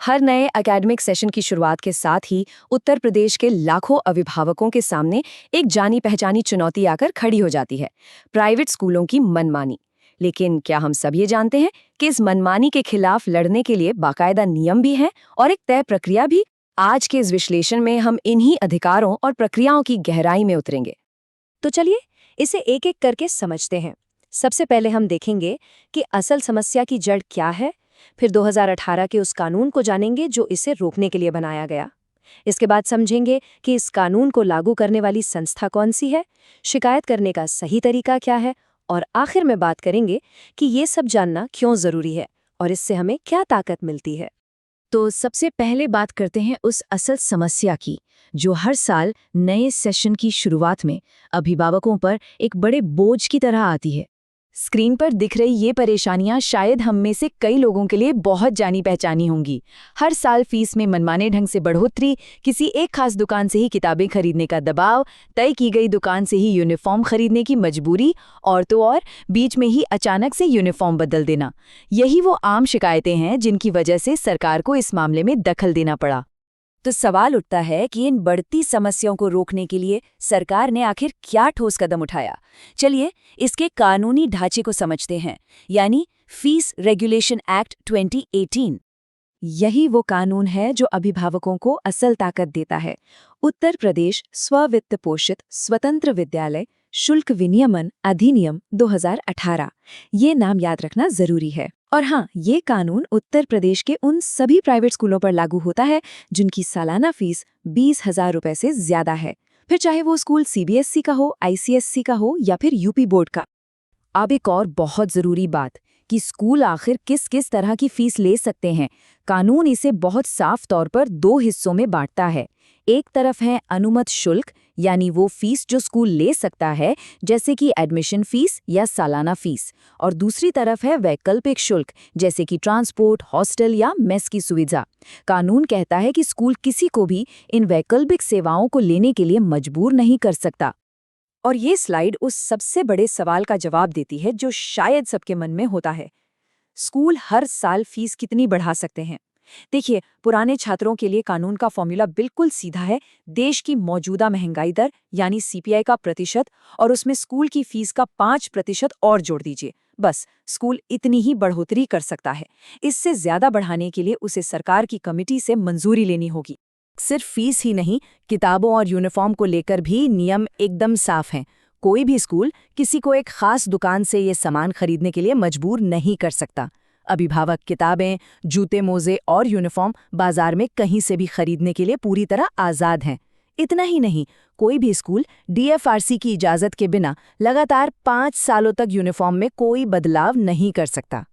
हर नए academic session की शुरुआत के साथ ही उत्तर प्रदेश के लाखों अभिभावकों के सामने एक जानी पहचानी चुनौती आकर खड़ी हो जाती है, प्राइवेट स्कूलों की मनमानी। लेकिन क्या हम सब ये जानते हैं कि इस मनमानी के खिलाफ लड़ने के लिए बाकायदा नियम भी हैं और एक तय प्रक्रिया भी? आज के इस विश्लेषण में हम इन्हीं अधिकारों और प्रक्रियाओं की गहराई में उतरेंगे। तो चलिए इसे एक एक करके समझते हैं। सबसे पहले हम देखेंगे कि असल समस्या की जड़ क्या है, फिर 2018 के उस कानून को जानेंगे जो इसे रोकने के लिए बनाया गया। इसके बाद समझेंगे कि इस कानून को लागू करने वाली संस्था कौन सी है, शिकायत करने का सही तरीका क्या है, और आखिर में बात करेंगे कि ये सब जानना क्यों ज़रूरी है और इससे हमें क्या ताकत मिलती है। तो सबसे पहले बात करते हैं उस असल समस्या की, जो हर साल नए सेशन की शुरुआत में अभिभावकों पर एक बड़े बोझ की तरह आती है। स्क्रीन पर दिख रही ये परेशानियां शायद हम में से कई लोगों के लिए बहुत जानी पहचानी होंगी। हर साल फीस में मनमाने ढंग से बढ़ोतरी, किसी एक खास दुकान से ही किताबें खरीदने का दबाव, तय की गई दुकान से ही यूनिफॉर्म खरीदने की मजबूरी, और तो और बीच में ही अचानक से यूनिफॉर्म बदल देना। यही वो आम शिकायतें हैं जिनकी वजह से सरकार को इस मामले में दखल देना पड़ा। तो सवाल उठता है कि इन बढ़ती समस्याओं को रोकने के लिए सरकार ने आखिर क्या ठोस कदम उठाया। चलिए इसके कानूनी ढांचे को समझते हैं, यानी फीस रेगुलेशन एक्ट 2018। यही वो कानून है जो अभिभावकों को असल ताकत देता है। उत्तर प्रदेश स्ववित्त पोषित स्वतंत्र विद्यालय शुल्क विनियमन अधिनियम 2018, ये नाम याद रखना जरूरी है। और हाँ, ये कानून उत्तर प्रदेश के उन सभी प्राइवेट स्कूलों पर लागू होता है जिनकी सालाना फीस 20,000 रुपए से ज्यादा है, फिर चाहे वो स्कूल सीबीएसई का हो, आईसीएसई का हो या फिर यूपी बोर्ड का। अब एक और बहुत ज़रूरी बात कि स्कूल आखिर किस किस तरह की फीस ले सकते हैं। कानून इसे बहुत साफ तौर पर दो हिस्सों में बांटता है। एक तरफ है अनुमत शुल्क, यानी वो फीस जो स्कूल ले सकता है, जैसे कि एडमिशन फीस या सालाना फीस, और दूसरी तरफ है वैकल्पिक शुल्क, जैसे कि ट्रांसपोर्ट, हॉस्टल या मेस की सुविधा। कानून कहता है कि स्कूल किसी को भी इन वैकल्पिक सेवाओं को लेने के लिए मजबूर नहीं कर सकता। और ये स्लाइड उस सबसे बड़े सवाल का जवाब देती है जो शायद सबके मन में होता है, स्कूल हर साल फीस कितनी बढ़ा सकते हैं। देखिए, पुराने छात्रों के लिए कानून का फॉर्मूला बिल्कुल सीधा है। देश की मौजूदा महंगाई दर यानी सीपीआई का प्रतिशत और उसमें स्कूल की फीस का 5% और जोड़ दीजिए, बस स्कूल इतनी ही बढ़ोतरी कर सकता है। इससे ज्यादा बढ़ाने के लिए उसे सरकार की कमेटी से मंजूरी लेनी होगी। सिर्फ फीस ही नहीं, किताबों और यूनिफॉर्म को लेकर भी नियम एकदम साफ हैं। कोई भी स्कूल किसी को एक खास दुकान से ये सामान खरीदने के लिए मजबूर नहीं कर सकता। अभिभावक किताबें, जूते, मोजे और यूनिफॉर्म बाजार में कहीं से भी खरीदने के लिए पूरी तरह आज़ाद हैं। इतना ही नहीं, कोई भी स्कूल डीएफआरसी की इजाज़त के बिना लगातार 5 सालों तक यूनिफॉर्म में कोई बदलाव नहीं कर सकता।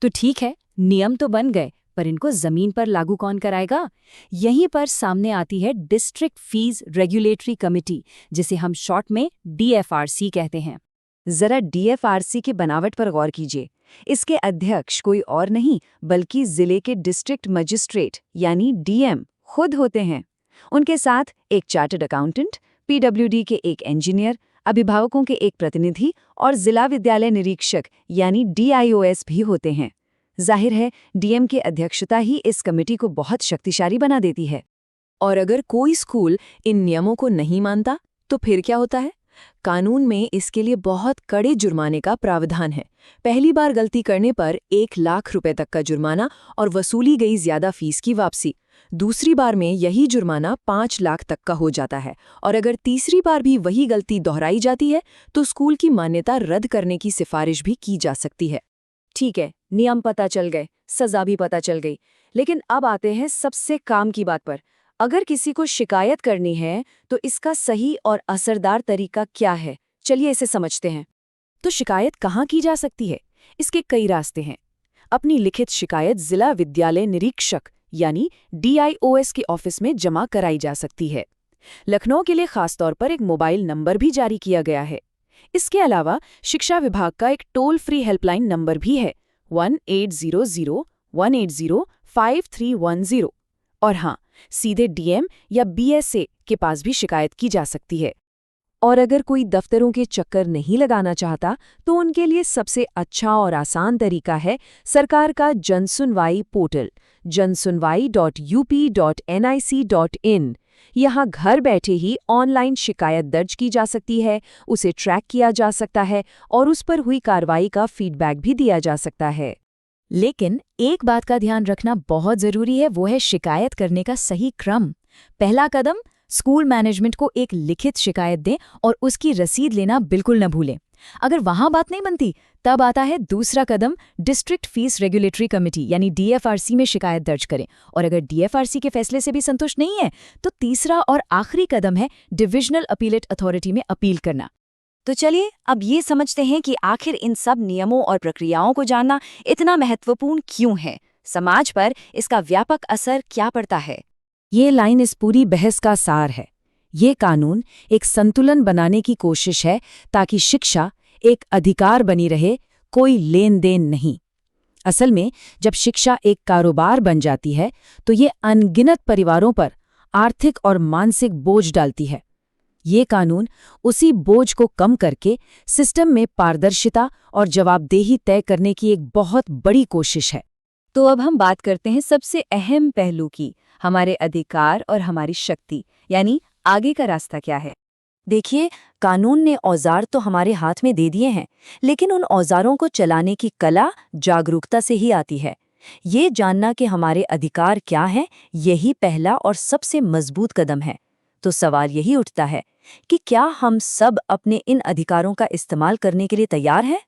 तो ठीक है, नियम तो बन गए, पर इनको जमीन पर लागू कौन कराएगा? यहीं पर सामने आती है डिस्ट्रिक्ट फीस रेगुलेटरी कमेटी, जिसे हम शॉर्ट में डीएफआरसी कहते हैं। जरा डीएफआरसी की बनावट पर गौर कीजिए। इसके अध्यक्ष कोई और नहीं बल्कि जिले के डिस्ट्रिक्ट मजिस्ट्रेट यानी डीएम खुद होते हैं। उनके साथ एक चार्टर्ड अकाउंटेंट, पीडब्ल्यूडी के एक इंजीनियर, अभिभावकों के एक प्रतिनिधि और जिला विद्यालय निरीक्षक यानी डीआईओएस भी होते हैं। जाहिर है, डीएम की अध्यक्षता ही इस कमेटी को बहुत शक्तिशाली बना देती है। और अगर कोई स्कूल इन नियमों को नहीं मानता तो फिर क्या होता है? कानून में इसके लिए बहुत कड़े जुर्माने का प्रावधान है। पहली बार गलती करने पर 1 लाख रुपए तक का जुर्माना और वसूली गई ज्यादा फीस की वापसी। दूसरी बार में यही जुर्माना 5 लाख तक का हो जाता है, और अगर तीसरी बार भी वही गलती दोहराई जाती है तो स्कूल की मान्यता रद्द करने की सिफारिश भी की जा सकती है। ठीक है, नियम पता चल गए, सजा भी पता चल गई, लेकिन अब आते हैं सबसे काम की बात पर। अगर किसी को शिकायत करनी है तो इसका सही और असरदार तरीका क्या है? चलिए इसे समझते हैं। तो शिकायत कहाँ की जा सकती है? इसके कई रास्ते हैं। अपनी लिखित शिकायत जिला विद्यालय निरीक्षक यानी डीआईओएस के ऑफिस में जमा कराई जा सकती है। लखनऊ के लिए खासतौर पर एक मोबाइल नंबर भी जारी किया गया है। इसके अलावा शिक्षा विभाग का एक टोल फ्री हेल्पलाइन नंबर भी है, 1800-180-5310। और हाँ, सीधे डीएम या बीएसए के पास भी शिकायत की जा सकती है। और अगर कोई दफ्तरों के चक्कर नहीं लगाना चाहता तो उनके लिए सबसे अच्छा और आसान तरीका है सरकार का जनसुनवाई पोर्टल, jansunwai.up.nic.in। यहाँ घर बैठे ही ऑनलाइन शिकायत दर्ज की जा सकती है, उसे ट्रैक किया जा सकता है और उस पर हुई कार्रवाई का फीडबैक भी दिया जा सकता है। लेकिन एक बात का ध्यान रखना बहुत जरूरी है, वो है शिकायत करने का सही क्रम। पहला कदम, स्कूल मैनेजमेंट को एक लिखित शिकायत दें और उसकी रसीद लेना बिल्कुल न भूलें। अगर वहां बात नहीं बनती, तब आता है दूसरा कदम, डिस्ट्रिक्ट फीस रेगुलेटरी कमेटी यानी डीएफआरसी में शिकायत दर्ज करें। और अगर डीएफआरसी के फैसले से भी संतुष्ट नहीं है, तो तीसरा और आखिरी कदम है डिविजनल अपीलेट अथॉरिटी में अपील करना। तो चलिए अब ये समझते हैं कि आखिर इन सब नियमों और प्रक्रियाओं को जानना इतना महत्वपूर्ण क्यों है, समाज पर इसका व्यापक असर क्या पड़ता है। ये लाइन इस पूरी बहस का सार है। ये कानून एक संतुलन बनाने की कोशिश है ताकि शिक्षा एक अधिकार बनी रहे, कोई लेन देन नहीं। असल में जब शिक्षा एक कारोबार बन जाती है तो ये अनगिनत परिवारों पर आर्थिक और मानसिक बोझ डालती है। ये कानून उसी बोझ को कम करके सिस्टम में पारदर्शिता और जवाबदेही तय करने की एक बहुत बड़ी कोशिश है। तो अब हम बात करते हैं सबसे अहम पहलू की, हमारे अधिकार और हमारी शक्ति, यानी आगे का रास्ता क्या है। देखिए, कानून ने औजार तो हमारे हाथ में दे दिए हैं, लेकिन उन औजारों को चलाने की कला जागरूकता से ही आती है। ये जानना कि हमारे अधिकार क्या हैं, यही पहला और सबसे मजबूत कदम है। तो सवाल यही उठता है कि क्या हम सब अपने इन अधिकारों का इस्तेमाल करने के लिए तैयार हैं?